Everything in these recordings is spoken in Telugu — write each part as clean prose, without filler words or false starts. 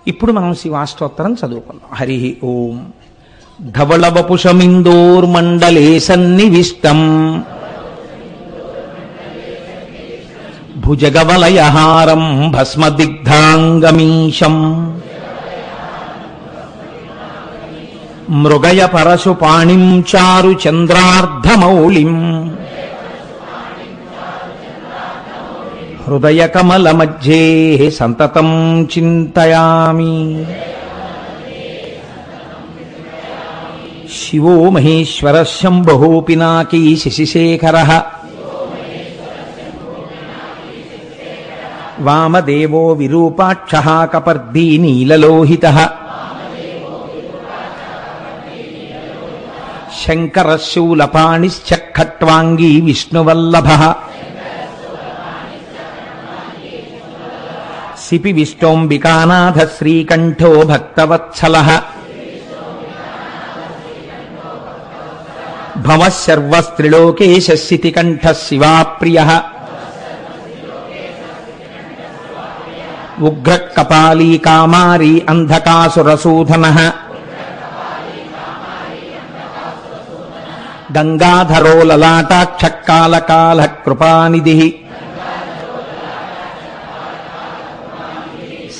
ఇప్పుడు మనం శివాష్టోత్తరం చదువుకుందాం. హరి ఓం. ధవళవపుషమిందోర్మండలే సన్నివిష్టం భుజగవలయహారం భస్మదిగ్ధాంగమీశం మృగయ పరశుపాణిం చారు చంద్రార్ధమౌళిం హృదయ కమల మధ్యే సంతతం చింతయామి. శివో మహేశ్వర శంభో పినాకీ శశిశేఖర వామదేవో విరూపాక్ష కపర్దీ నీలలోహిత శంకర శూలపాణిశ్చ ఖట్వాంగీ విష్ణువల్లభ సిపి విష్టోంబికానాథ శ్రీకంఠో భక్తవత్సల భవ సర్వస్త్రిలోకేశ శితికంఠ శివాప్రియ ఉగ్ర కపాలీ కామారీ అంధకాసురసూధన గంగాధరో లలాటాక్ష కాళకాల కృపానిధి.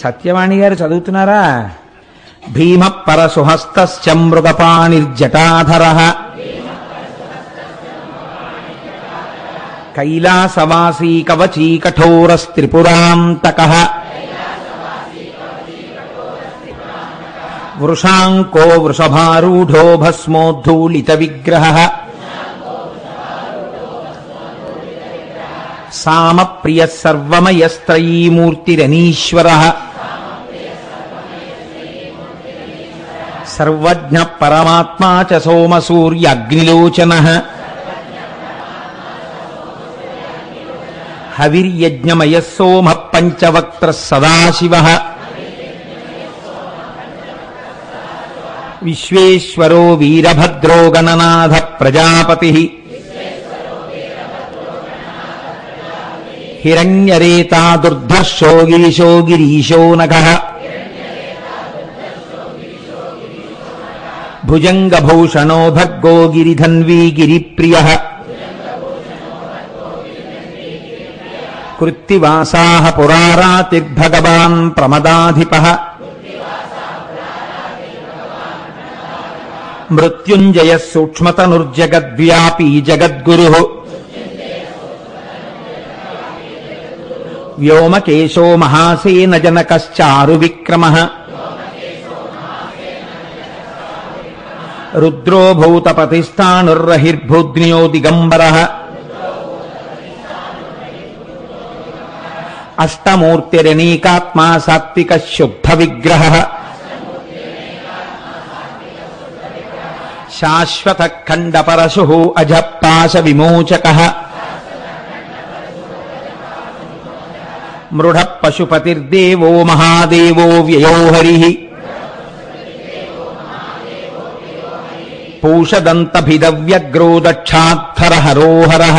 సత్యవాణి గారు చదువుతున్నారా? భీమ పరసుహస్త మృగపాణిర్జటాధర కైలాసవాసీ కవచీ కఠోరస్త్రిపురాంతక వృషాంకో వృషభారూఢో భస్మోద్ధూళిత విగ్రహ సామప్రియ సర్వమయస్త్రయీమూర్తిరనీశ్వర సర్వజ్ఞ పరమాత్మా చ సోమసూర్యాగ్నిలోచన హవిర్యజ్ఞమయ సోమ పంచవక్త్ర సదాశివ విశ్వేశ్వరో వీరభద్రో గణనాథ ప్రజాపతి హిరణ్యరేతా దుర్ధర్షో గిరిశో గిరీశో నఘః భుజంగభూషణో భర్గో గిరిధన్వీ గిరిప్రియః కృత్తివాసాః పురారాతిర్భగవాన్ ప్రమదాధిపః మృత్యుంజయ సూక్ష్మతనుర్జగద్వ్యాపీ జగద్గురుః వ్యోమకేశో మహాసేన జనకశ్చారు విక్రమః రుద్రో భూతపతిస్థాణుర్రహిర్భూద్న్యో దిగంబరః అష్టమూర్తిరనీకాత్మా సాత్విక శుద్ధ విగ్రహః శాశ్వత ఖండ పరశుః అజపాశ విమోచకః మృఢ పశుపతిర్దేవో మహాదేవో వ్యయో హరిః పూషదంతభిదవ్యగ్రో దక్షాత్తర హరోహరః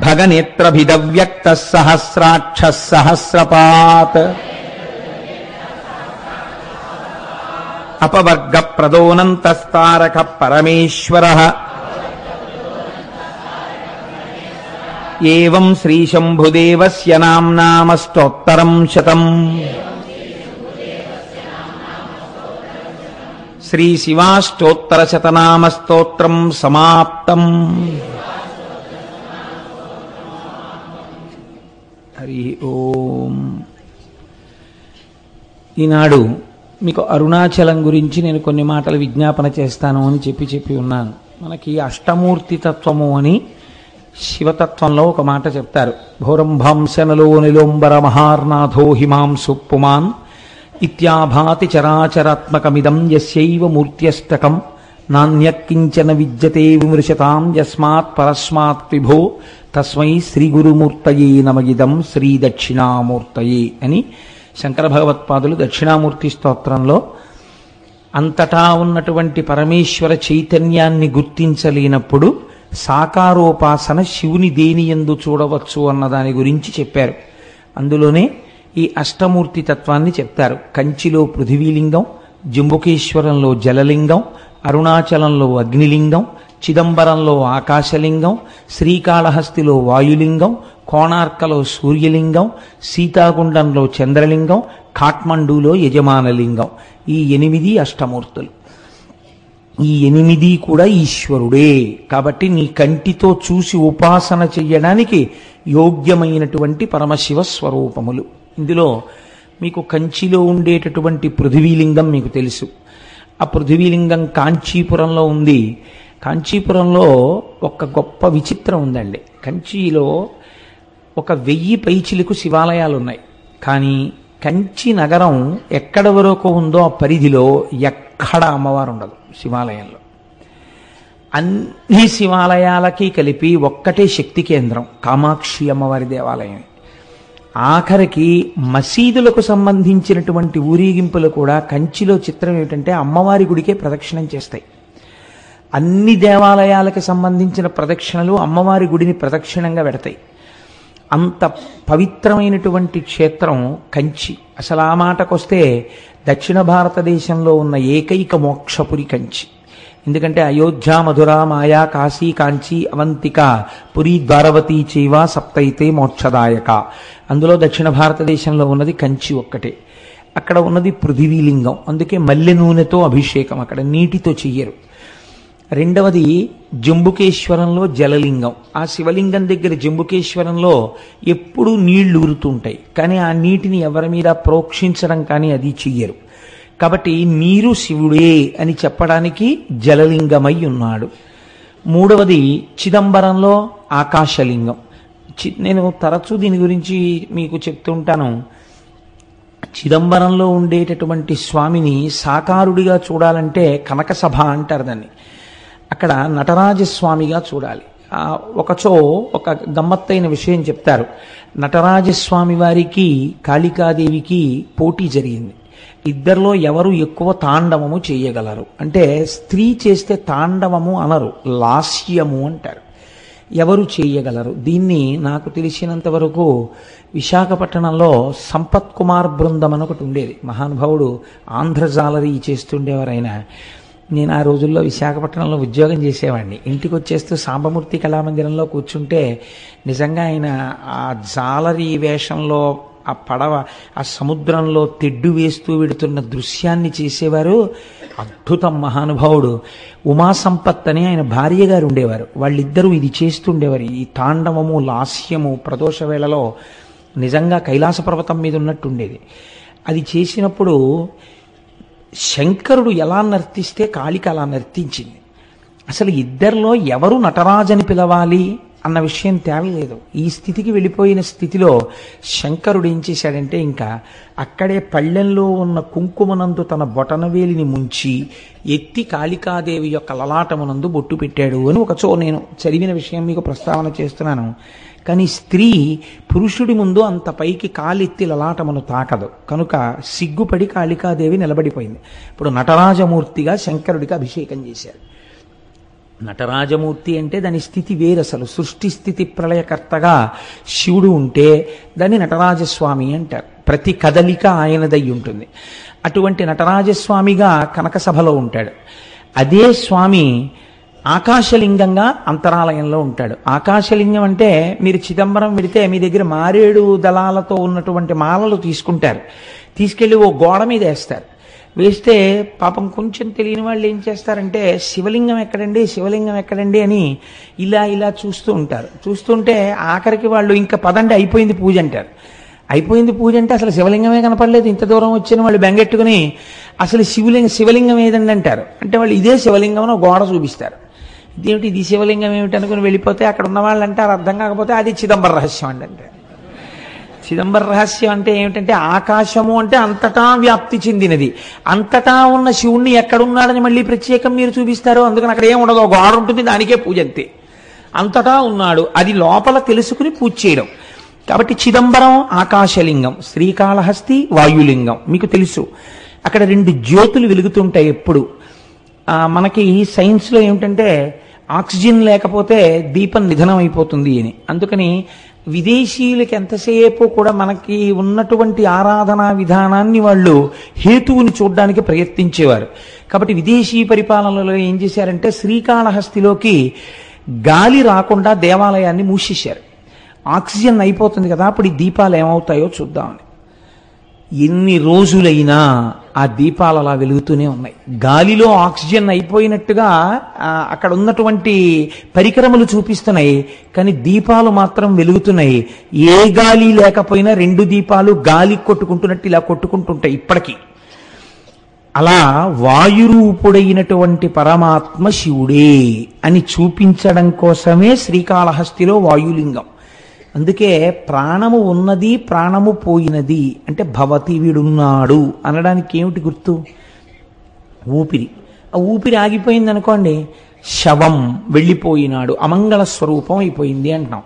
భగనేత్రభిదవ్యక్త సహస్రాక్ష సహస్రపాత్ అపవర్గ ప్రదోనంతస్తారక పరమేశ్వరః ఏవం శ్రీశంభుదేవస్య నామ్నామష్టోత్తరం శతం. శ్రీశివాష్టోత్తరశతనామస్తోత్రం సమాప్తం. హరి ఓం. ఈనాడు మీకు అరుణాచలం గురించి నేను కొన్ని మాటలు విజ్ఞాపన చేస్తాను అని చెప్పి ఉన్నాను. మనకి అష్టమూర్తి తత్వము అని శివతత్వంలో ఒక మాట చెప్తారు. భోరంభాంశనలో నిలోంబర మహార్నాథో హిమాంసు పుమాన్ ఇత్యాభాతి చరాచరాత్మకమిదం యస్యైవ మూర్త్యష్టకం నాణ్యకించన విద్యతే విమృశతాం యస్మాత్ పరస్మాత్ విభో తస్మై శ్రీ గురుమూర్తయే నమగిదం శ్రీ దక్షిణామూర్తయే అని శంకర భగవత్పాదులు దక్షిణామూర్తి స్తోత్రంలో అంతటా ఉన్నటువంటి పరమేశ్వర చైతన్యాన్ని గుర్తించలేనప్పుడు సాకారోపాసన శివుని దేనియందు చూడవచ్చు అన్న దాని గురించి చెప్పారు. అందులోనే ఈ అష్టమూర్తి తత్వాన్ని చెప్తారు. కంచిలో పృథివీలింగం, జంబుకేశ్వరంలో జలలింగం, అరుణాచలంలో అగ్నిలింగం, చిదంబరంలో ఆకాశలింగం, శ్రీకాళహస్తిలో వాయులింగం, కోణార్కలో సూర్యలింగం, సీతాగుండంలో చంద్రలింగం, కాఠ్మండూలో యజమానలింగం. ఈ 8 అష్టమూర్తులు. ఈ 8 కూడా ఈశ్వరుడే. కాబట్టి నీ కంటితో చూసి ఉపాసన చెయ్యడానికి యోగ్యమైనటువంటి పరమశివ స్వరూపములు. ఇందులో మీకు కంచిలో ఉండేటటువంటి పృథివీలింగం మీకు తెలుసు. ఆ పృథివీలింగం కాంచీపురంలో ఉంది. కాంచీపురంలో ఒక గొప్ప విచిత్రం ఉందండి. కంచిలో ఒక 1000 పైచిలకు శివాలయాలు ఉన్నాయి. కానీ కంచి నగరం ఎక్కడ వరకు ఉందో ఆ పరిధిలో ఎక్కడ అమ్మవారు ఉండదు శివాలయంలో. అన్ని శివాలయాలకి కలిపి ఒక్కటే శక్తి కేంద్రం కామాక్షి అమ్మవారి దేవాలయం. ఆఖరికి మసీదులకు సంబంధించినటువంటి ఊరేగింపులు కూడా కంచిలో చిత్రం ఏమిటంటే అమ్మవారి గుడికే ప్రదక్షిణం చేస్తాయి. అన్ని దేవాలయాలకు సంబంధించిన ప్రదక్షిణలు అమ్మవారి గుడిని ప్రదక్షిణంగా పెడతాయి. అంత పవిత్రమైనటువంటి క్షేత్రం కంచి. అసలు ఆ మాటకొస్తే దక్షిణ భారతదేశంలో ఉన్న ఏకైక మోక్షపురి కంచి. ఎందుకంటే అయోధ్య, మధుర, మాయా, కాశీ, కాంచి, అవంతిక, పురి, ద్వారవతి చైవ సప్తైతే మోక్షదాయక. అందులో దక్షిణ భారతదేశంలో ఉన్నది కంచి ఒక్కటే. అక్కడ ఉన్నది పృథివీలింగం. అందుకే మల్లె నూనెతో అభిషేకం, అక్కడ నీటితో చెయ్యరు. రెండవది జంబుకేశ్వరంలో జలలింగం. ఆ శివలింగం దగ్గర జంబుకేశ్వరంలో ఎప్పుడూ నీళ్లు ఊరుతుంటాయి, కానీ ఆ నీటిని ఎవరి మీద ప్రోక్షించడం కానీ అది చెయ్యరు. కాబట్టి నీరు శివుడే అని చెప్పడానికి జలలింగమై ఉన్నాడు. మూడవది చిదంబరంలో ఆకాశలింగం. నేను తరచూ దీని గురించి మీకు చెప్తుంటాను. చిదంబరంలో ఉండేటటువంటి స్వామిని సాకారుడిగా చూడాలంటే కనకసభ అంటారు దాన్ని. అక్కడ నటరాజస్వామిగా చూడాలి. ఒకచో ఒక గమ్మత్తైన విషయం చెప్తారు. నటరాజస్వామి వారికి కాళికాదేవికి పోటీ జరిగింది. ఇద్దరిలో ఎవరు ఎక్కువ తాండవము చేయగలరు అంటే, స్త్రీ చేస్తే తాండవము అనరు, లాస్యము అంటారు. ఎవరు చేయగలరు దీన్ని? నాకు తెలిసినంత వరకు విశాఖపట్నంలో సంపత్ కుమార్ బృందం అని ఒకటి ఉండేది. మహానుభావుడు ఆంధ్రజాలరీ చేస్తుండేవారు ఆయన. నేను ఆ రోజుల్లో విశాఖపట్నంలో ఉద్యోగం చేసేవాడిని. ఇంటికి వచ్చేస్తూ సాంబమూర్తి కళామందిరంలో కూర్చుంటే నిజంగా ఆయన ఆ జాలరీ వేషంలో ఆ పడవ ఆ సముద్రంలో తెడ్డు వేస్తూ వెడుతున్న దృశ్యాన్ని చేసేవారు. అద్భుతం. మహానుభావుడు ఉమాసంపత్ అని ఆయన భార్య గారు ఉండేవారు. వాళ్ళిద్దరూ ఇది చేస్తుండేవారు. ఈ తాండవము, లాస్యము ప్రదోష వేళలో నిజంగా కైలాస పర్వతం మీద ఉన్నట్టు ఉండేది. అది చేసినప్పుడు శంకరుడు ఎలా నర్తిస్తే కాళిక అలా నర్తించింది. అసలు ఇద్దరిలో ఎవరు నటరాజని పిలవాలి అన్న విషయం తేలలేదు. ఈ స్థితికి వెళ్ళిపోయిన స్థితిలో శంకరుడు ఏం చేశాడంటే, ఇంకా అక్కడే పళ్ళెంలో ఉన్న కుంకుమనందు తన బొటనవేలిని ముంచి ఎత్తి కాళికాదేవి యొక్క లలాటమునందు బొట్టు పెట్టాడు అని ఒకచో నేను చదివిన విషయం మీకు ప్రస్తావన చేస్తున్నాను. కానీ స్త్రీ పురుషుడి ముందు అంత పైకి కాలెత్తి లలాటమును తాకదు కనుక సిగ్గుపడి కాళికాదేవి నిలబడిపోయింది. ఇప్పుడు నటరాజమూర్తిగా శంకరుడికి అభిషేకం చేశారు. నటరాజమూర్తి అంటే దాని స్థితి వేరు. అసలు సృష్టి స్థితి ప్రళయకర్తగా శివుడు ఉంటే దాన్ని నటరాజస్వామి అంటారు. ప్రతి కదలిక ఆయనదై ఉంటుంది. అటువంటి నటరాజస్వామిగా కనకసభలో ఉంటాడు. అదే స్వామి ఆకాశలింగంగా అంతరాలయంలో ఉంటాడు. ఆకాశలింగం అంటే మీరు చిదంబరం వెడితే మీ దగ్గర మారేడు దళాలతో ఉన్నటువంటి మాలలు తీసుకుంటారు, తీసుకెళ్ళి ఓ గోడ మీద వేస్తారు. వేస్తే పాపం కొంచెం తెలియని వాళ్ళు ఏం చేస్తారంటే, శివలింగం ఎక్కడండి, శివలింగం ఎక్కడండి అని ఇలా ఇలా చూస్తూ ఉంటారు. చూస్తుంటే ఆఖరికి వాళ్ళు ఇంకా పదండి అయిపోయింది పూజ అంటారు. అయిపోయింది పూజ అంటే అసలు శివలింగమే కనపడలేదు. ఇంత దూరం వచ్చిన వాళ్ళు బెంగెట్టుకుని అసలు శివలింగం ఏదండి అంటారు. అంటే వాళ్ళు ఇదే శివలింగం అని గోడ చూపిస్తారు. ఇదేమిటి ఇది శివలింగం ఏమిటి అనుకుని వెళ్ళిపోతే అక్కడ ఉన్న వాళ్ళు అంటారు, అర్థం కాకపోతే అది చిదంబర రహస్యం అండి అంటే. చిదంబర రహస్యం అంటే ఏమిటంటే, ఆకాశము అంటే అంతటా వ్యాప్తి చెందినది. అంతటా ఉన్న శివుణ్ణి ఎక్కడున్నాడని మళ్ళీ ప్రత్యేకం మీరు చూపిస్తారు. అందుకని అక్కడ ఏం ఉండదు, గోడ ఉంటుంది, దానికే పూజ అంతే. అంతటా ఉన్నాడు, అది లోపల తెలుసుకుని పూజ చేయడం. కాబట్టి చిదంబరం ఆకాశలింగం, శ్రీకాళహస్తి వాయులింగం మీకు తెలుసు. అక్కడ 2 జ్యోతులు వెలుగుతుంటాయి ఎప్పుడు. మనకి సైన్స్లో ఏమిటంటే ఆక్సిజన్ లేకపోతే దీపం నిధనం అయిపోతుంది అని. అందుకని విదేశీయులకి ఎంతసేపు కూడా మనకి ఉన్నటువంటి ఆరాధనా విధానాన్ని వాళ్ళు హేతువుని చూడడానికి ప్రయత్నించేవారు. కాబట్టి విదేశీ పరిపాలనలో ఏం చేశారంటే శ్రీకాళహస్తిలోకి గాలి రాకుండా దేవాలయాన్ని మూసేశారు. ఆక్సిజన్ అయిపోతుంది కదా, అప్పుడు ఈ దీపాలు ఏమవుతాయో చూద్దామని. ఎన్ని రోజులైనా ఆ దీపాలు అలా వెలుగుతూనే ఉన్నాయి. గాలిలో ఆక్సిజన్ అయిపోయినట్టుగా అక్కడ ఉన్నటువంటి పరికరములు చూపిస్తున్నాయి, కానీ దీపాలు మాత్రం వెలుగుతున్నాయి. ఏ గాలి లేకపోయినా 2 దీపాలు గాలి కొట్టుకుంటున్నట్టు ఇలా కొట్టుకుంటుంటాయి ఇప్పటికీ. అలా వాయురూపుడైనటువంటి పరమాత్మ శివుడే అని చూపించడం కోసమే శ్రీకాళహస్తిలో వాయులింగం. అందుకే ప్రాణము ఉన్నది, ప్రాణము పోయినది అంటే భవతి వీడున్నాడు అనడానికి ఏమిటి గుర్తు? ఊపిరి. ఆ ఊపిరి ఆగిపోయింది అనుకోండి, శవం వెళ్ళిపోయినాడు, అమంగళ స్వరూపం అయిపోయింది అంటున్నాం.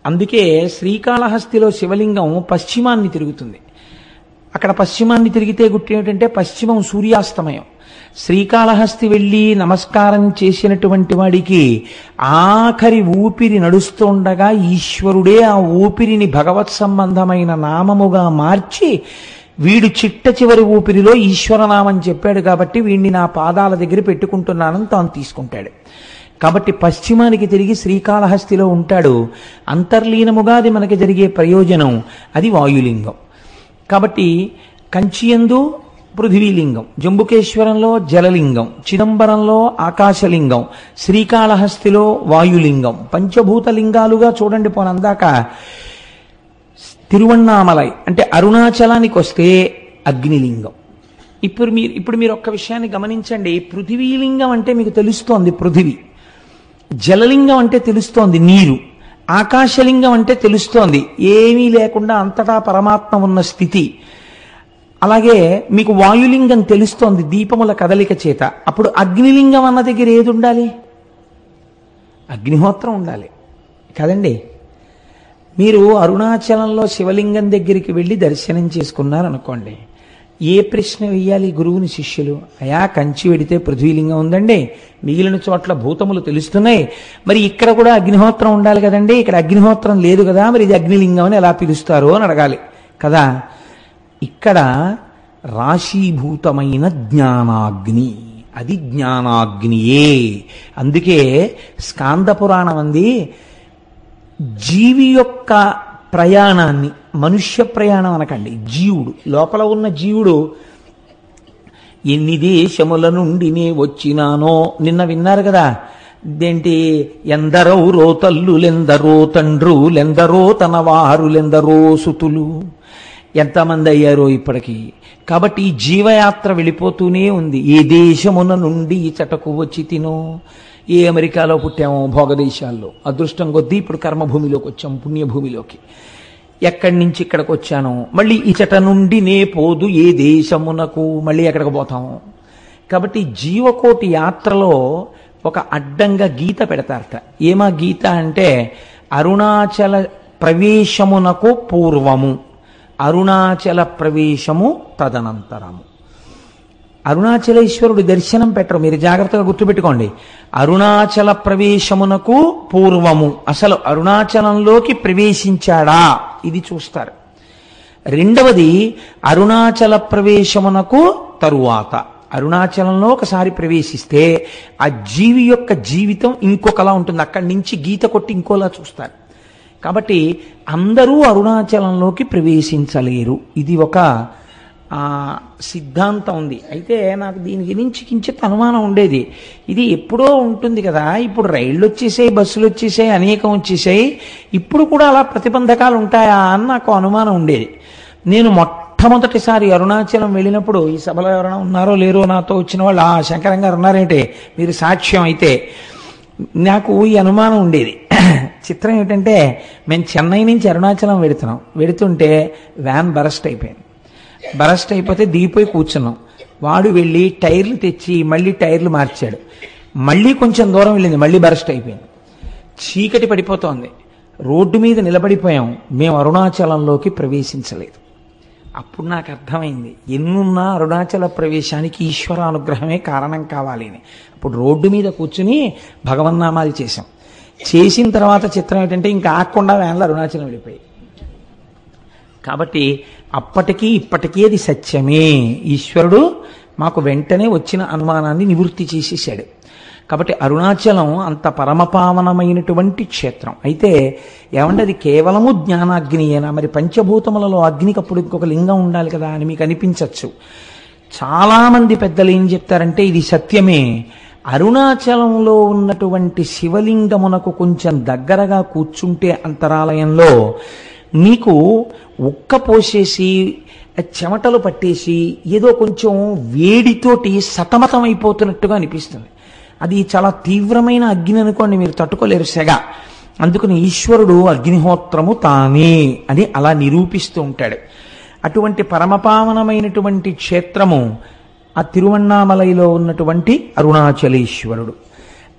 అందుకే శ్రీకాళహస్తిలో శివలింగం పశ్చిమాన్ని తిరుగుతుంది. అక్కడ పశ్చిమాన్ని తిరిగితే గుర్తు ఏమిటంటే పశ్చిమం సూర్యాస్తమయం. శ్రీకాళహస్తి వెళ్ళి నమస్కారం చేసినటువంటి వాడికి ఆఖరి ఊపిరి నడుస్తుండగా ఈశ్వరుడే ఆ ఊపిరిని భగవత్ సంబంధమైన నామముగా మార్చి వీడు చిట్ట చివరి ఊపిరిలో ఈశ్వరనామం చెప్పాడు కాబట్టి వీడిని నా పాదాల దగ్గర పెట్టుకుంటున్నానని తాను తీసుకుంటాడు. కాబట్టి పశ్చిమానికి తిరిగి శ్రీకాళహస్తిలో ఉంటాడు. అంతర్లీనముగా అది మనకి జరిగే ప్రయోజనం, అది వాయులింగం. కాబట్టి కంచియందు పృథివీలింగం, జంబుకేశ్వరంలో జలలింగం, చిదంబరంలో ఆకాశలింగం, శ్రీకాళహస్తిలో వాయులింగం. పంచభూతలింగాలుగా చూడండి. పోనందాక తిరువణ్ణామలై అంటే అరుణాచలానికి వస్తే అగ్నిలింగం. ఇప్పుడు మీరు ఒక్క విషయాన్ని గమనించండి. పృథివీలింగం అంటే మీకు తెలుస్తోంది పృథివీ, జలలింగం అంటే తెలుస్తోంది నీరు, ఆకాశలింగం అంటే తెలుస్తోంది ఏమీ లేకుండా అంతటా పరమాత్మ ఉన్న స్థితి. అలాగే మీకు వాయులింగం తెలుస్తోంది దీపముల కదలిక చేత. అప్పుడు అగ్నిలింగం అన్న దగ్గర ఏది ఉండాలి? అగ్నిహోత్రం ఉండాలి కదండి. మీరు అరుణాచలంలో శివలింగం దగ్గరికి వెళ్ళి దర్శనం చేసుకున్నారనుకోండి, ఏ ప్రశ్న వెయ్యాలి గురువుని శిష్యులు? అయా కంచి వెడితే పృథ్వీలింగం ఉందండి, మిగిలిన చోట్ల భూతములు తెలుస్తున్నాయి, మరి ఇక్కడ కూడా అగ్నిహోత్రం ఉండాలి కదండి, ఇక్కడ అగ్నిహోత్రం లేదు కదా, మరి ఇది అగ్నిలింగం అని ఎలా పిలుస్తారు అని అడగాలి కదా. ఇక్కడ రాశీభూతమైన జ్ఞానాగ్ని, అది జ్ఞానాగ్నియే. అందుకే స్కాంద పురాణం అంది జీవి యొక్క ప్రయాణాన్ని, మనుష్య ప్రయాణం అనకండి, జీవుడు లోపల ఉన్న జీవుడు ఎన్ని దేశముల నుండి నే వచ్చినానో నిన్న విన్నారు కదా. ఇదేంటి? ఎందరో రోతల్లులెందరో తండ్రులెందరో తన వారులెందరో సుతులు, ఎంతమంది అయ్యారో ఇప్పటికీ. కాబట్టి ఈ జీవయాత్ర వెళ్ళిపోతూనే ఉంది. ఏ దేశమున నుండి ఈ చటకు వచ్చి తినో, ఏ అమెరికాలో పుట్టామో భోగదేశాల్లో, అదృష్టం కొద్దీ ఇప్పుడు కర్మభూమిలోకి వచ్చాం, పుణ్యభూమిలోకి. ఎక్కడి నుంచి ఇక్కడికి వచ్చాను, మళ్ళీ ఇచట నుండి నే పోదు ఏ దేశమునకు, మళ్ళీ ఎక్కడికి పోతాము. కాబట్టి జీవకోటి యాత్రలో ఒక అడ్డంగా గీత పెడతారట. ఏమా గీత అంటే అరుణాచల ప్రవేశమునకు పూర్వము, అరుణాచల ప్రవేశము తదనంతరము. అరుణాచలేశ్వరుడు దర్శనం పెట్టరు, మీరు జాగ్రత్తగా గుర్తుపెట్టుకోండి. అరుణాచల ప్రవేశమునకు పూర్వము, అసలు అరుణాచలంలోకి ప్రవేశించాడా ఇది చూస్తారు. రెండవది అరుణాచల ప్రవేశమునకు తరువాత, అరుణాచలంలో ఒకసారి ప్రవేశిస్తే ఆ జీవి యొక్క జీవితం ఇంకొకలా ఉంటుంది, అక్కడి నుంచి గీత కొట్టి ఇంకోలా చూస్తారు. కాబట్టి అందరూ అరుణాచలంలోకి ప్రవేశించలేరు, ఇది ఒక సిద్ధాంతం ఉంది. అయితే నాకు దీని గురించి కించిత్ అనుమానం ఉండేది. ఇది ఎప్పుడో ఉంటుంది కదా, ఇప్పుడు రైళ్లు వచ్చేసాయి, బస్సులు వచ్చేసాయి, అనేకం వచ్చేసాయి, ఇప్పుడు కూడా అలా ప్రతిబంధకాలు ఉంటాయా అని నాకు అనుమానం ఉండేది. నేను మొట్టమొదటిసారి అరుణాచలం వెళ్ళినప్పుడు, ఈ సభలో ఎవరైనా ఉన్నారో లేరో నాతో వచ్చిన వాళ్ళు, శంకరం గారు ఉన్నారేంటే మీరు సాక్ష్యం అయితే, నాకు ఈ అనుమానం ఉండేది. చిత్రం ఏంటంటే మేము చెన్నై నుంచి అరుణాచలం వెడుతుంటే వ్యాన్ బరస్ట్ అయిపోయింది. బరస్ట్ అయిపోతే దిగిపోయి కూర్చున్నాం. వాడు వెళ్ళి టైర్లు తెచ్చి మళ్ళీ టైర్లు మార్చాడు. మళ్ళీ కొంచెం దూరం వెళ్ళింది, మళ్ళీ బరస్ట్ అయిపోయింది. చీకటి పడిపోతోంది, రోడ్డు మీద నిలబడిపోయాం. మేము అరుణాచలంలోకి ప్రవేశించలేదు. అప్పుడు నాకు అర్థమైంది, ఎన్నున్నా అరుణాచల ప్రవేశానికి ఈశ్వరానుగ్రహమే కారణం కావాలి అని. అప్పుడు రోడ్డు మీద కూర్చుని భగవన్నామాలు చేశాం. చేసిన తర్వాత చిత్రం ఏంటంటే ఇంకా ఆకుండా వేళ అరుణాచలం వెళ్ళిపోయి. కాబట్టి అప్పటికీ ఇప్పటికీ అది సత్యమే. ఈశ్వరుడు మాకు వెంటనే వచ్చిన అనుమానాన్ని నివృత్తి చేసేసాడు. కాబట్టి అరుణాచలం అంత పరమపావనమైనటువంటి క్షేత్రం. అయితే ఏమంటే అది కేవలము జ్ఞానాగ్నియేనా? మరి పంచభూతములలో అగ్నికి అప్పుడు ఇంకొక లింగం ఉండాలి కదా అని మీకు అనిపించవచ్చు. చాలామంది పెద్దలు ఏం చెప్తారంటే ఇది సత్యమే. అరుణాచలంలో ఉన్నటువంటి శివలింగమునకు కొంచెం దగ్గరగా కూర్చుంటే అంతరాలయంలో మీకు ఉక్క పోసేసి చెమటలు పట్టేసి ఏదో కొంచెం వేడితోటి సతమతమైపోతున్నట్టుగా అనిపిస్తుంది. అది చాలా తీవ్రమైన అగ్ని అనుకోండి, మీరు తట్టుకోలేరు సెగ. అందుకని ఈశ్వరుడు అగ్నిహోత్రము తానే అని అలా నిరూపిస్తూ ఉంటాడు. అటువంటి పరమపావనమైనటువంటి క్షేత్రము ఆ తిరువణ్ణామలైలో ఉన్నటువంటి అరుణాచలేశ్వరుడు.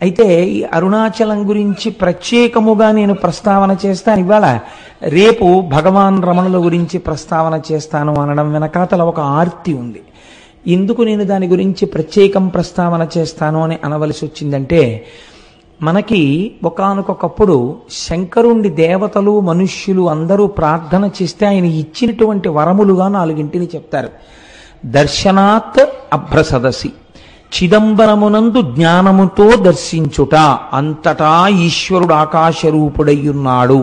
అయితే ఈ అరుణాచలం గురించి ప్రత్యేకముగా నేను ప్రస్తావన చేస్తాను ఇవాళ. రేపు భగవాన్ రమణుల గురించి ప్రస్తావన చేస్తాను అనడం వెనకాతల ఒక ఆర్తి ఉంది. ఎందుకు నేను దాని గురించి ప్రత్యేకం ప్రస్తావన చేస్తాను అని అనవలసి వచ్చిందంటే, మనకి ఒకానొకప్పుడు శంకరుండి దేవతలు మనుష్యులు అందరూ ప్రార్థన చేస్తే ఆయన ఇచ్చినటువంటి వరములుగా 4 చెప్తారు. దర్శనాత్ అభ్రసదసి, చిదంబరమునందు జ్ఞానముతో దర్శించుట, అంతటా ఈశ్వరుడు ఆకాశరూపుడయ్యున్నాడు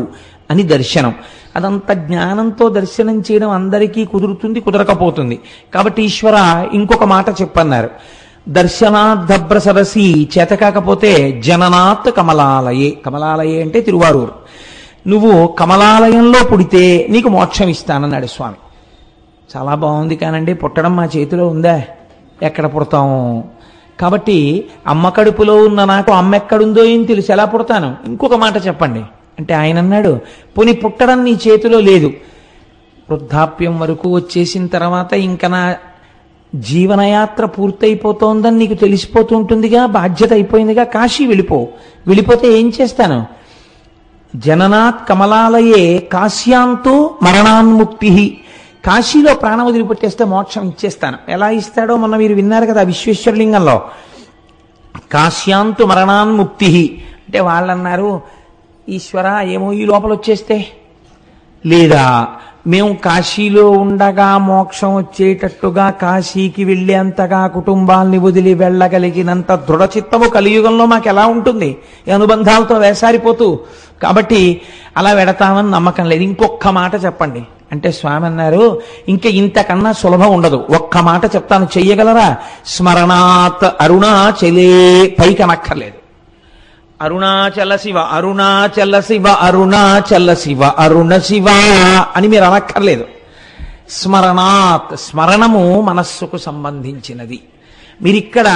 అని దర్శనం. అదంత జ్ఞానంతో దర్శనం చేయడం అందరికీ కుదురుతుంది, కుదరకపోతుంది. కాబట్టి ఈశ్వర ఇంకొక మాట చెప్పన్నారు. దర్శనాద్ధభ్ర సరసి, చేత కాకపోతే జననాత్ కమలాలయే. కమలాలయే అంటే తిరువారూరు. నువ్వు కమలాలయంలో పుడితే నీకు మోక్షం ఇస్తానన్నాడు స్వామి. చాలా బాగుంది కానండి, పుట్టడం మా చేతిలో ఉందా? ఎక్కడ పుడతాము? కాబట్టి అమ్మ కడుపులో ఉన్న నాకు అమ్మ ఎక్కడుందో ఏం తెలుసు, ఎలా పుడతాను? ఇంకొక మాట చెప్పండి అంటే ఆయన అన్నాడు, పోనీ పుట్టడం నీ చేతిలో లేదు, వృద్ధాప్యం వరకు వచ్చేసిన తర్వాత ఇంకా నా జీవనయాత్ర పూర్తయిపోతోందని నీకు తెలిసిపోతూ ఉంటుందిగా, బాధ్యత అయిపోయిందిగా, కాశీ వెళ్ళిపో. వెళ్ళిపోతే ఏం చేస్తాను? జననాత్ కమలాలయే కాశ్యాంతో మరణాన్ముక్తి. కాశీలో ప్రాణం వదిలిపెట్టేస్తే మోక్షం ఇచ్చేస్తాను. ఎలా ఇస్తాడో మొన్న మీరు విన్నారు కదా విశ్వేశ్వరలింగంలో. కాశ్యాంతు మరణాన్ముక్తి అంటే వాళ్ళన్నారు, ఈశ్వర ఏమో ఈ లోపల వచ్చేస్తే, లేదా మేము కాశీలో ఉండగా మోక్షం వచ్చేటట్టుగా కాశీకి వెళ్ళేంతగా కుటుంబాల్ని వదిలి వెళ్ళగలిగినంత దృఢచిత్తము కలియుగంలో మాకు ఎలా ఉంటుంది? ఈ అనుబంధాలతో వేసారిపోతూ. కాబట్టి అలా వెడతామని నమ్మకం లేదు. ఇంకొక మాట చెప్పండి అంటే స్వామి అన్నారు, ఇంకా ఇంతకన్నా సులభం ఉండదు. ఒక్క మాట చెప్తాను, చెయ్యగలరా? స్మరణాత్ అరుణాచలే. పైకి అనక్కర్లేదు. అరుణాచల శివ, అరుణాచల శివ, అరుణాచల శివ, అరుణ శివ అని మీరు అనక్కర్లేదు. స్మరణాత్, స్మరణము మనస్సుకు సంబంధించినది. మీరిక్కడ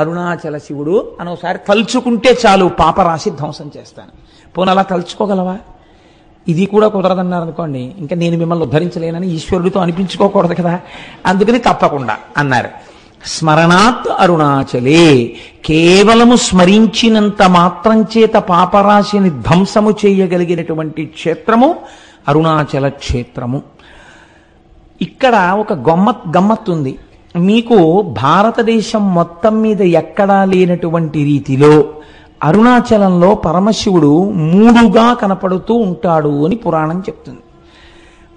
అరుణాచల శివుడు అని ఒకసారి తలుచుకుంటే చాలు, పాపరాశి ధ్వంసం చేస్తాను. పోనీ అలా తలుచుకోగలవా? ఇది కూడా కుదరదన్నారు అనుకోండి, ఇంకా నేను మిమ్మల్ని ఉద్ధరించలేనని ఈశ్వరుడితో అనిపించుకోకూడదు కదా, అందుకని తప్పకుండా అన్నారు. స్మరణాత్ అరుణాచలే, కేవలము స్మరించినంత మాత్రం చేత పాపరాశిని ధ్వంసము చేయగలిగినటువంటి క్షేత్రము అరుణాచల క్షేత్రము. ఇక్కడ ఒక గమ్మత్తు. మీకు భారతదేశం మొత్తం మీద ఎక్కడా లేనటువంటి రీతిలో అరుణాచలంలో పరమశివుడు 3గా కనపడుతూ ఉంటాడు అని పురాణం చెప్తుంది.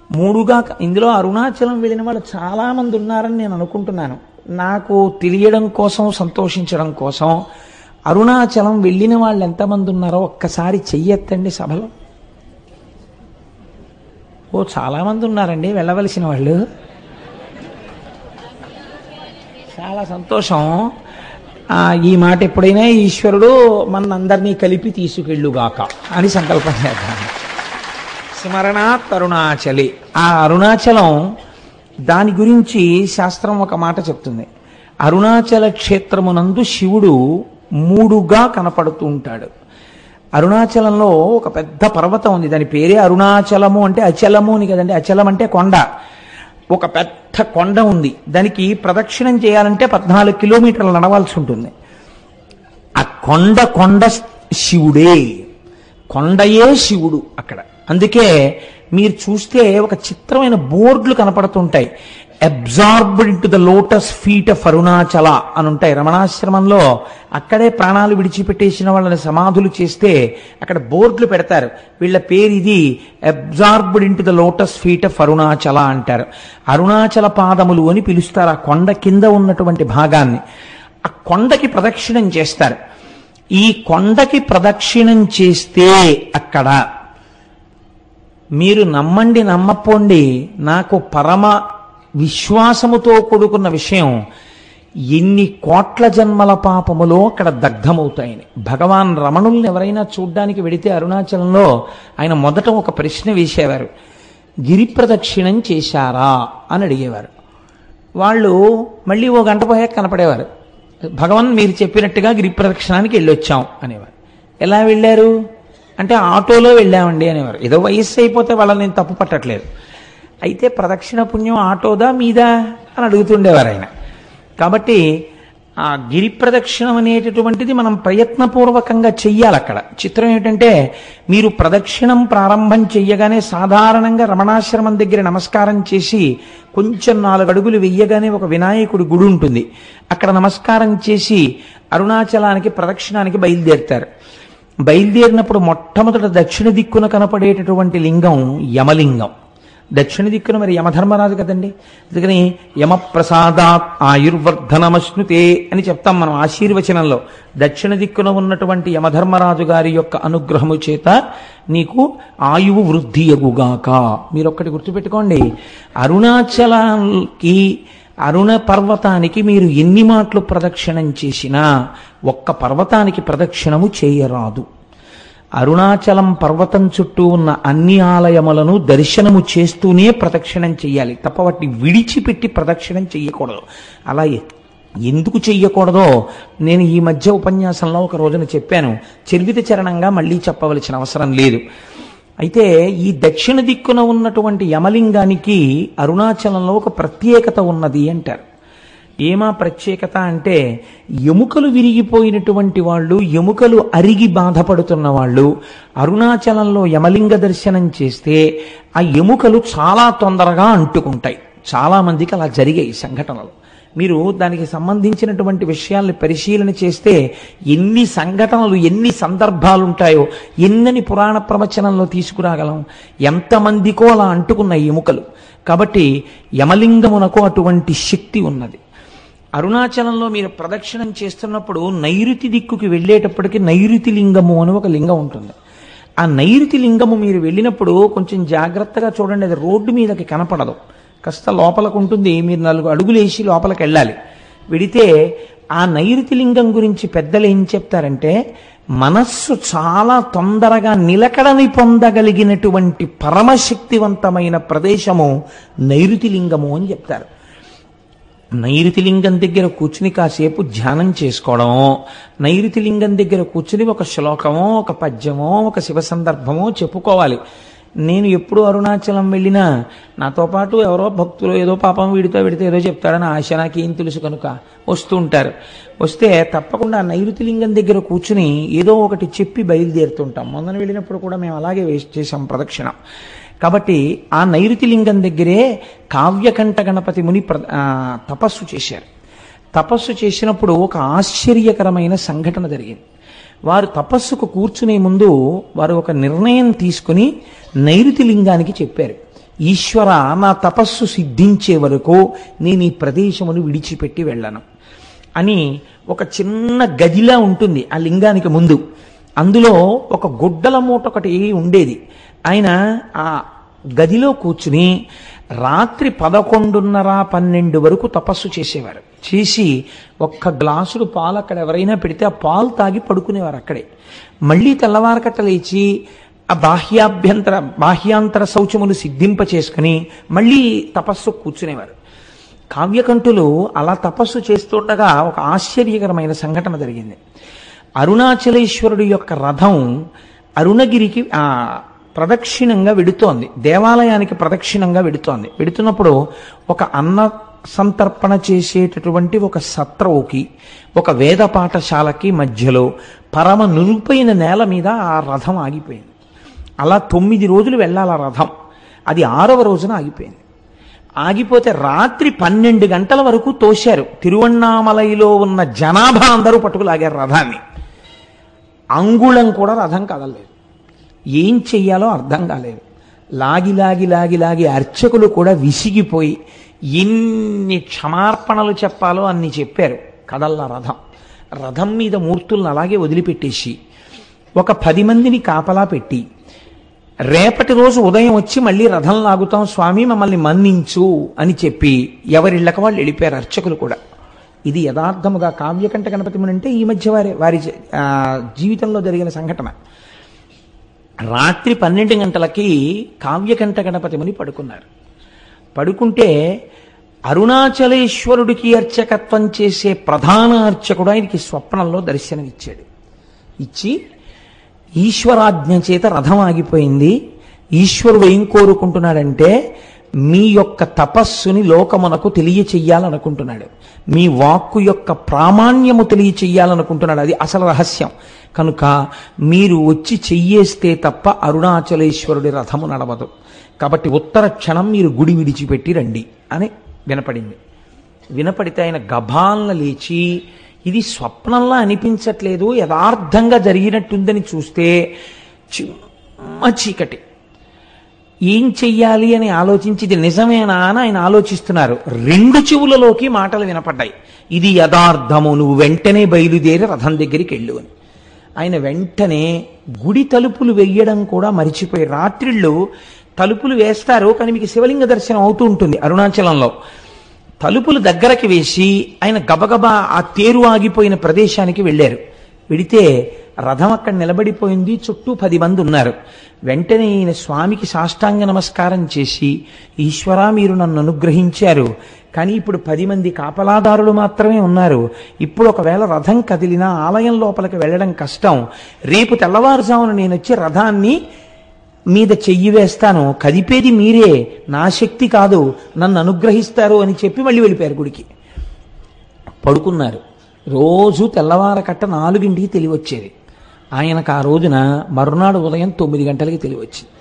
3గా. ఇందులో అరుణాచలం వెళ్ళిన వాళ్ళు చాలా మంది ఉన్నారని నేను అనుకుంటున్నాను. నాకు తెలియడం కోసం, సంతోషించడం కోసం, అరుణాచలం వెళ్ళిన వాళ్ళు ఎంతమంది ఉన్నారో ఒక్కసారి చెయ్యెత్తండి సభలో. ఓ చాలా మంది ఉన్నారండి వెళ్ళవలసిన వాళ్ళు. చాలా సంతోషం. ఈ మాట ఎప్పుడైనా ఈశ్వరుడు మనందరినీ కలిపి తీసుకెళ్ళుగాక అని సంకల్పం చేద్దాం. స్మరణాత్ అరుణాచలి. ఆ అరుణాచలం, దాని గురించి శాస్త్రం ఒక మాట చెప్తుంది. అరుణాచల క్షేత్రమునందు శివుడు 3గా కనపడుతూ ఉంటాడు. అరుణాచలంలో ఒక పెద్ద పర్వతం ఉంది, దాని పేరే అరుణాచలము. అంటే అచలము అని కదండి, అచలం అంటే కొండ. ఒక పెద్ద కొండ ఉంది, దానికి ప్రదక్షిణం చేయాలంటే 14 కిలోమీటర్లు నడవాల్సి ఉంటుంది. ఆ కొండ శివుడే, కొండయే శివుడు అక్కడ. అందుకే మీరు చూస్తే ఒక చిత్రమైన బోర్డులు కనపడుతుంటాయి. Absorbed into the lotus feet of Arunachala అని ఉంటాయి రమణాశ్రమంలో. అక్కడే ప్రాణాలు విడిచిపెట్టేసిన వాళ్ళని సమాధులు చేస్తే అక్కడ బోర్డులు పెడతారు, వీళ్ళ పేరు ఇది, absorbed into the lotus feet of Arunachala అంటారు. అరుణాచల పాదములు అని పిలుస్తారు ఆ కొండ కింద ఉన్నటువంటి భాగాన్ని. ఆ కొండకి ప్రదక్షిణం చేస్తారు. ఈ కొండకి ప్రదక్షిణం చేస్తే అక్కడ మీరు నమ్మండి నమ్మపోండి, నాకు పరమ విశ్వాసముతో కూడుకున్న విషయం, ఎన్ని కోట్ల జన్మల పాపములో అక్కడ దగ్ధమవుతాయని. భగవాన్ రమణుల్ని ఎవరైనా చూడ్డానికి వెడితే అరుణాచలంలో ఆయన మొదట ఒక ప్రశ్న వేసేవారు, గిరి ప్రదక్షిణం చేశారా అని అడిగేవారు. వాళ్ళు మళ్ళీ ఓ గంట పోయాక కనపడేవారు, భగవాన్ మీరు చెప్పినట్టుగా గిరి ప్రదక్షిణానికి వెళ్ళొచ్చాం అనేవారు. ఎలా వెళ్ళారు అంటే ఆటోలో వెళ్ళామండి అనేవారు. ఏదో వయస్సు అయిపోతే వాళ్ళని నేను తప్పు పట్టట్లేదు, అయితే ప్రదక్షిణ పుణ్యం ఆటోదా మీదా అని అడుగుతుండేవారు ఆయన. కాబట్టి ఆ గిరి ప్రదక్షిణం అనేటటువంటిది మనం ప్రయత్నపూర్వకంగా చెయ్యాలి. అక్కడ చిత్రం ఏంటంటే, మీరు ప్రదక్షిణం ప్రారంభం చెయ్యగానే సాధారణంగా రమణాశ్రమం దగ్గర నమస్కారం చేసి కొంచెం 4 అడుగులు వెయ్యగానే ఒక వినాయకుడి గుడి ఉంటుంది, అక్కడ నమస్కారం చేసి అరుణాచలానికి ప్రదక్షిణానికి బయలుదేరుతారు. బయలుదేరినప్పుడు మొట్టమొదట దక్షిణ దిక్కున కనపడేటటువంటి లింగం యమలింగం. దక్షిణ దిక్కున మరి యమధర్మరాజు కదండి, అందుకని యమప్రసాదాత్ ఆయుర్వర్ధనమశ్నుతే అని చెప్తాం మనం ఆశీర్వచనంలో. దక్షిణ దిక్కున ఉన్నటువంటి యమధర్మరాజు గారి యొక్క అనుగ్రహము చేత నీకు ఆయువు వృద్ధి యగుగాక. మీరు ఒక్కటి గుర్తుపెట్టుకోండి, అరుణాచలానికి అరుణ పర్వతానికి మీరు ఎన్ని మాటలు ప్రదక్షిణం చేసినా ఒక్క పర్వతానికి ప్రదక్షిణము చేయరాదు. అరుణాచలం పర్వతం చుట్టూ ఉన్న అన్ని ఆలయములను దర్శనము చేస్తూనే ప్రదక్షిణం చెయ్యాలి తప్ప వాటిని విడిచిపెట్టి ప్రదక్షిణం చెయ్యకూడదు. అలా ఎందుకు చెయ్యకూడదో నేను ఈ మధ్య ఉపన్యాసంలో ఒక రోజున చెప్పాను, చర్విత చరణంగా మళ్ళీ చెప్పవలసిన అవసరం లేదు. అయితే ఈ దక్షిణ దిక్కున ఉన్నటువంటి యమలింగానికి అరుణాచలంలో ఒక ప్రత్యేకత ఉన్నది అంటారు. ఏమా ప్రత్యేకత అంటే, ఎముకలు విరిగిపోయినటువంటి వాళ్ళు, ఎముకలు అరిగి బాధపడుతున్న వాళ్ళు అరుణాచలంలో యమలింగ దర్శనం చేస్తే ఆ ఎముకలు చాలా తొందరగా అంటుకుంటాయి. చాలా మందికి అలా జరిగాయి సంఘటనలు. మీరు దానికి సంబంధించినటువంటి విషయాల్ని పరిశీలన చేస్తే ఎన్ని సంఘటనలు, ఎన్ని సందర్భాలు ఉంటాయో ఎన్నని పురాణ ప్రవచనంలో తీసుకురాగలం. ఎంతమందికో అలా అంటుకున్న ఎముకలు. కాబట్టి యమలింగమునకు అటువంటి శక్తి ఉన్నది. అరుణాచలంలో మీరు ప్రదక్షిణం చేస్తున్నప్పుడు నైరుతి దిక్కుకి వెళ్ళేటప్పటికి నైరుతి లింగము అని ఒక లింగం ఉంటుంది. ఆ నైరుతి లింగము మీరు వెళ్ళినప్పుడు కొంచెం జాగ్రత్తగా చూడండి, అది రోడ్డు మీదకి కనపడదు, కాస్త లోపలకు ఉంటుంది. మీరు 4 అడుగులు వేసి లోపలికి వెళ్ళాలి. వెడితే ఆ నైరుతి లింగం గురించి పెద్దలు ఏం చెప్తారంటే, మనస్సు చాలా తొందరగా నిలకడని పొందగలిగినటువంటి పరమశక్తివంతమైన ప్రదేశము నైరుతి లింగము అని చెప్తారు. నైరుతి లింగం దగ్గర కూర్చుని కాసేపు ధ్యానం చేసుకోవడం, నైరుతి లింగం దగ్గర కూర్చుని ఒక శ్లోకమో, ఒక పద్యమో, ఒక శివ సందర్భమో చెప్పుకోవాలి. నేను ఎప్పుడు అరుణాచలం వెళ్ళినా నాతో పాటు ఎవరో భక్తులు ఏదో పాపం వీడితో విడితే ఏదో చెప్తాడని ఆశ, నాకేం తెలుసు కనుక వస్తూ ఉంటారు. వస్తే తప్పకుండా నైరుతి లింగం దగ్గర కూర్చుని ఏదో ఒకటి చెప్పి బయలుదేరుతుంటాం. మొన్న వెళ్ళినప్పుడు కూడా మేము అలాగే చేసాం ప్రదక్షిణం. కాబట్టి ఆ నైరుతి లింగం దగ్గరే కావ్యకంఠ గణపతి ముని తపస్సు చేశారు. తపస్సు చేసినప్పుడు ఒక ఆశ్చర్యకరమైన సంఘటన జరిగింది. వారు తపస్సుకు కూర్చునే ముందు వారు ఒక నిర్ణయం తీసుకుని నైరుతి లింగానికి చెప్పారు, ఈశ్వర, నా తపస్సు సిద్ధించే వరకు నేను ఈ ప్రదేశమును విడిచిపెట్టి వెళ్ళను అని. ఒక చిన్న గదిలా ఉంటుంది ఆ లింగానికి ముందు, అందులో ఒక గుడ్డల మూట ఒకటి ఉండేది. ఆయన ఆ గదిలో కూర్చుని రాత్రి 11:30-12 వరకు తపస్సు చేసేవారు. చేసి ఒక్క గ్లాసుడు పాలు అక్కడ ఎవరైనా పెడితే ఆ పాలు తాగి పడుకునేవారు అక్కడే. మళ్ళీ తెల్లవారకట్ట లేచి ఆ బాహ్యాంతర శౌచములు సిద్ధింప చేసుకుని మళ్ళీ తపస్సు కూర్చునేవారు. కావ్యకంఠులు అలా తపస్సు చేస్తుండగా ఒక ఆశ్చర్యకరమైన సంఘటన జరిగింది. అరుణాచలేశ్వరుడు యొక్క రథం అరుణగిరికి ప్రదక్షిణంగా వెడుతోంది, దేవాలయానికి ప్రదక్షిణంగా వెడుతోంది. వెడుతున్నప్పుడు ఒక అన్న సంతర్పణ చేసేటటువంటి ఒక సత్రవుకి, ఒక వేద పాఠశాలకి మధ్యలో పరమ నురుపైన నేల మీద ఆ రథం ఆగిపోయింది. అలా 9 రోజులు వెళ్ళాలి ఆ రథం. అది 6వ రోజున ఆగిపోయింది. ఆగిపోతే రాత్రి 12 గంటల వరకు తోశారు. తిరువణ్ణామలైలో ఉన్న జనాభా అందరూ పట్టుకులాగారు రథాన్ని. అంగుళం కూడా రథం కదలలేదు. ఏం చెయ్యాలో అర్థం కాలేదు. లాగి లాగి లాగి లాగి అర్చకులు కూడా విసిగిపోయి ఎన్ని క్షమార్పణలు చెప్పాలో అన్ని చెప్పారు. కదల్లా రథం. రథం మీద మూర్తులను అలాగే వదిలిపెట్టేసి ఒక 10 మందిని కాపలా పెట్టి, రేపటి రోజు ఉదయం వచ్చి మళ్ళీ రథం లాగుతాం స్వామి, మమ్మల్ని మన్నించు అని చెప్పి ఎవరిళ్ళక వాళ్ళు వెళ్ళిపోయారు అర్చకులు కూడా. ఇది యథార్థముగా కావ్యకంఠ గణపతి ముని అంటే ఈ మధ్య వారి జీవితంలో జరిగిన సంఘటన. రాత్రి 12 గంటలకి కావ్యకంఠ గణపతి ముని పడుకున్నారు. పడుకుంటే అరుణాచలేశ్వరుడికి అర్చకత్వం చేసే ప్రధాన అర్చకుడు ఆయనకి స్వప్నంలో దర్శనమిచ్చాడు. ఇచ్చి, ఈశ్వరాజ్ఞ చేత రథం ఆగిపోయింది, ఈశ్వరుడు ఏం కోరుకుంటున్నాడంటే మీ యొక్క తపస్సుని లోకమునకు తెలియచెయ్యాలనుకుంటున్నాడు, మీ వాక్కు యొక్క ప్రామాణ్యము తెలియచెయ్యాలనుకుంటున్నాడు. అది అసలు రహస్యం. కనుక మీరు వచ్చి చెయ్యేస్తే తప్ప అరుణాచలేశ్వరుడి రథము నడవదు. కాబట్టి ఉత్తర క్షణం మీరు గుడి విడిచిపెట్టి రండి అని వినపడింది. వినపడితే ఆయన గభాలను లేచి, ఇది స్వప్నంలా అనిపించట్లేదు, యథార్థంగా జరిగినట్టుందని చూస్తే చిమ్మ చీకటి. ఏం చెయ్యాలి అని ఆలోచించి ఇది నిజమేనా అని ఆయన ఆలోచిస్తున్నారు. 2 చెవులలోకి మాటలు వినపడ్డాయి, ఇది యథార్థము, నువ్వు వెంటనే బయలుదేరి రథం దగ్గరికి వెళ్ళు అని. ఆయన వెంటనే గుడి తలుపులు వెయ్యడం కూడా మరిచిపోయి, రాత్రిళ్ళు తలుపులు వేస్తారు కానీ మీకు శివలింగ దర్శనం అవుతూ ఉంటుంది అరుణాచలంలో, తలుపులు దగ్గరకి వేసి ఆయన గబగబా ఆ తేరు ఆగిపోయిన ప్రదేశానికి వెళ్ళారు. వెడితే రథం అక్కడ నిలబడిపోయింది, చుట్టూ 10 మంది ఉన్నారు. వెంటనే ఈయన స్వామికి సాష్టాంగ నమస్కారం చేసి, ఈశ్వరా మీరు నన్ను అనుగ్రహించారు, కానీ ఇప్పుడు 10 మంది కాపలాదారులు మాత్రమే ఉన్నారు, ఇప్పుడు ఒకవేళ రథం కదిలినా ఆలయం లోపలికి వెళ్ళడం కష్టం, రేపు తెల్లవారుజామున నేను వచ్చి రథాన్ని మీద చెయ్యి వేస్తాను, కదిపేది మీరే, నా శక్తి కాదు, నన్ను అనుగ్రహిస్తారు అని చెప్పి మళ్ళీ వెళ్ళిపోయారు గుడికి. పడుకున్నారు. రోజు తెల్లవారకట్ట 4ంటికి తెలివచ్చేది. ఆయనకు ఆ రోజున మరునాడు ఉదయం 9 గంటలకి తెలివచ్చింది.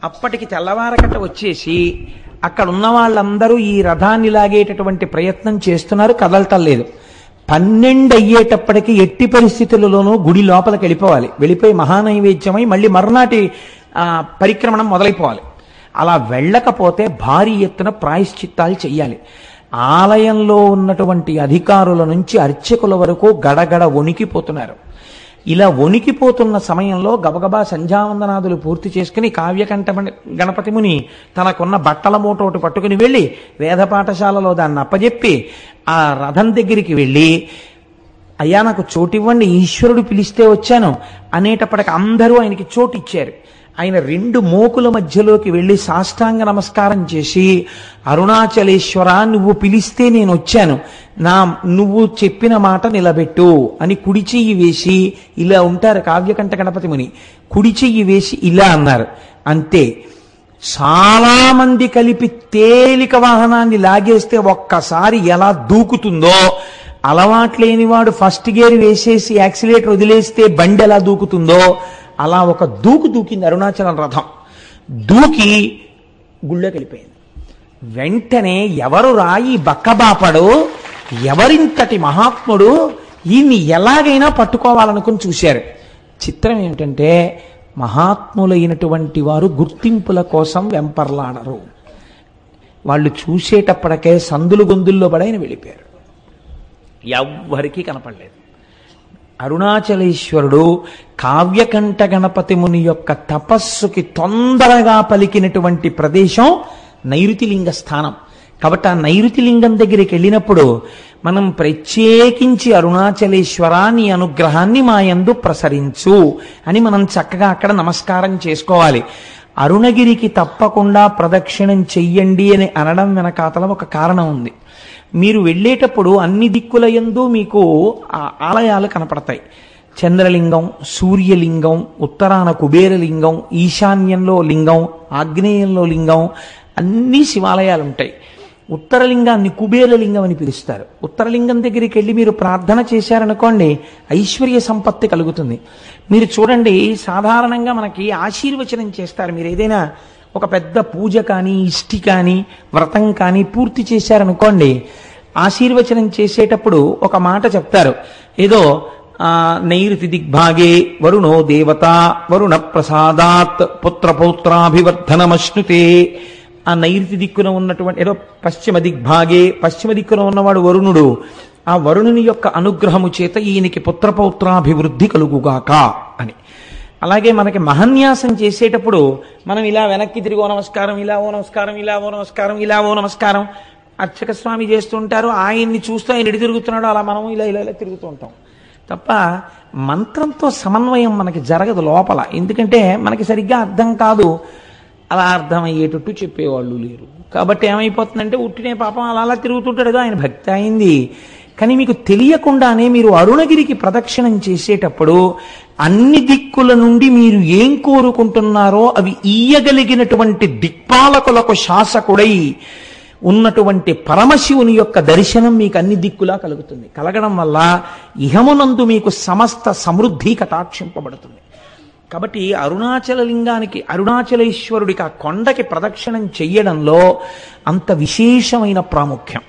అప్పటికి తెల్లవారకట్ట వచ్చేసి అక్కడ ఉన్న వాళ్ళందరూ ఈ రథాన్ని లాగేటటువంటి ప్రయత్నం చేస్తున్నారు, కదలటం లేదు. 12 అయ్యేటప్పటికి ఎట్టి పరిస్థితులలోనూ గుడి లోపలికి వెళ్ళిపోవాలి. వెళ్ళిపోయి మహానైవేద్యమై మళ్ళీ మర్నాటి పరిక్రమణం మొదలైపోవాలి. అలా వెళ్ళకపోతే భారీ ఎత్తున ప్రాయశ్చిత్తాలు చెయ్యాలి. ఆలయంలో ఉన్నటువంటి అధికారుల నుంచి అర్చకుల వరకు గడగడ వణికిపోతున్నారు. ఇలా వణికిపోతున్న సమయంలో గబగబా సంధ్యావందనాదులు పూర్తి చేసుకుని కావ్యకంఠ గణపతి ముని తనకున్న బట్టల మూటోటి పట్టుకుని వెళ్ళి వేద పాఠశాలలో దాన్ని అప్పజెప్పి ఆ రథం దగ్గరికి వెళ్ళి, అయ్యా నాకు చోటివ్వండి, ఈశ్వరుడు పిలిస్తే వచ్చాను అనేటప్పటికి అందరూ ఆయనకి చోటు ఇచ్చారు. ఆయన 2 మోకుల మధ్యలోకి వెళ్ళి సాష్టాంగ నమస్కారం చేసి, అరుణాచలేశ్వర నువ్వు పిలిస్తే నేను వచ్చాను, నువ్వు చెప్పిన మాట నిలబెట్టు అని కుడి చెయ్యి వేసి, ఇలా ఉంటారు కావ్యకంఠ గణపతి ముని, కుడి చెయ్యి వేసి ఇలా అన్నారు. అంతే. చాలా మంది కలిపి తేలిక వాహనాన్ని లాగేస్తే ఒక్కసారి ఎలా దూకుతుందో, అలవాట్లేనివాడు ఫస్ట్ గేర్ వేసేసి యాక్సిలేటర్ వదిలేస్తే బండి ఎలా దూకుతుందో అలా ఒక దూకింది అరుణాచలం రథం. దూకి గుళ్ళోకి వెళ్ళిపోయింది. వెంటనే ఎవరు రాయి బక్కబాపడు, ఎవరింతటి మహాత్ముడు, ఈయన్ని ఎలాగైనా పట్టుకోవాలనుకుని చూశారు. చిత్రం ఏమిటంటే మహాత్ములైనటువంటి వారు గుర్తింపుల కోసం వెంపర్లాడరు. వాళ్ళు చూసేటప్పటికే సందులు గొంతుల్లో పడైన వెళ్ళిపోయారు. ఎవ్వరికీ కనపడలేదు. అరుణాచలేశ్వరుడు కావ్యకంఠ గణపతి ముని యొక్క తపస్సుకి తొందరగా పలికినటువంటి ప్రదేశం నైరుతిలింగ స్థానం. కాబట్టి ఆ నైరుతిలింగం దగ్గరికి వెళ్ళినప్పుడు మనం ప్రత్యేకించి అరుణాచలేశ్వర నీ అనుగ్రహాన్ని మా యందు ప్రసరించు అని మనం చక్కగా అక్కడ నమస్కారం చేసుకోవాలి. అరుణగిరికి తప్పకుండా ప్రదక్షిణం చెయ్యండి అని అనడం వెనకాతల ఒక కారణం ఉంది. మీరు వెళ్ళేటప్పుడు అన్ని దిక్కుల యందు మీకు ఆలయాలు కనపడతాయి. చంద్రలింగం, సూర్యలింగం, ఉత్తరాన కుబేరలింగం, ఈశాన్యంలో లింగం, ఆగ్నేయంలో లింగం, అన్ని శివాలయాలు ఉంటాయి. ఉత్తరలింగాన్ని కుబేరలింగం అని పిలుస్తారు. ఉత్తరలింగం దగ్గరికి వెళ్ళి మీరు ప్రార్థన చేశారనుకోండి, ఐశ్వర్య సంపత్తి కలుగుతుంది. మీరు చూడండి, సాధారణంగా మనకి ఆశీర్వచనం చేస్తారు. మీరు ఏదైనా ఒక పెద్ద పూజ కానీ ఇష్టి కానీ వ్రతం కానీ పూర్తి చేశారనుకోండి, ఆశీర్వచనం చేసేటప్పుడు ఒక మాట చెప్తారు, ఏదో నైరుతి దిగ్భాగే వరుణో దేవత వరుణ ప్రసాదాత్ పుత్రపౌత్రాభివర్ధనమశ్నుతే. ఆ నైరుతి దిక్కున ఉన్నటువంటి ఏదో పశ్చిమ దిగ్భాగే, పశ్చిమ దిక్కున ఉన్నవాడు వరుణుడు, ఆ వరుణుని యొక్క అనుగ్రహము చేత ఈయనకి పుత్రపౌత్రాభివృద్ధి కలుగుగాక అని. అలాగే మనకి మహన్యాసం చేసేటప్పుడు మనం ఇలా వెనక్కి తిరిగో నమస్కారం, ఇలా ఓ నమస్కారం, ఇలా ఓ నమస్కారం, ఇలా ఓ నమస్కారం అర్చక స్వామి చేస్తుంటారు. ఆయన్ని చూస్తూ ఆయన ఎడి తిరుగుతున్నాడు, అలా మనం ఇలా ఇలా ఇలా తిరుగుతూ ఉంటాం తప్ప మంత్రంతో సమన్వయం మనకి జరగదు లోపల. ఎందుకంటే మనకి సరిగ్గా అర్థం కాదు, అలా అర్థమయ్యేటట్టు చెప్పేవాళ్ళు లేరు. కాబట్టి ఏమైపోతుందంటే ఉట్టినే పాపం అలా అలా తిరుగుతుంటాడు, ఏదో ఆయన భక్తి అయింది. కానీ మీకు తెలియకుండానే మీరు అరుణగిరికి ప్రదక్షిణం చేసేటప్పుడు అన్ని దిక్కుల నుండి మీరు ఏం కోరుకుంటున్నారో అవి ఇయ్యగలిగినటువంటి దిక్పాలకులకు శాసకుడై ఉన్నటువంటి పరమశివుని యొక్క దర్శనం మీకు అన్ని దిక్కులా కలుగుతుంది. కలగడం వల్ల ఇహమునందు మీకు సమస్త సమృద్ధి కటాక్షింపబడుతుంది. కాబట్టి అరుణాచల లింగానికి, అరుణాచలేశ్వరుడికి ఆ కొండకి ప్రదక్షిణం చెయ్యడంలో అంత విశేషమైన ప్రాముఖ్యం.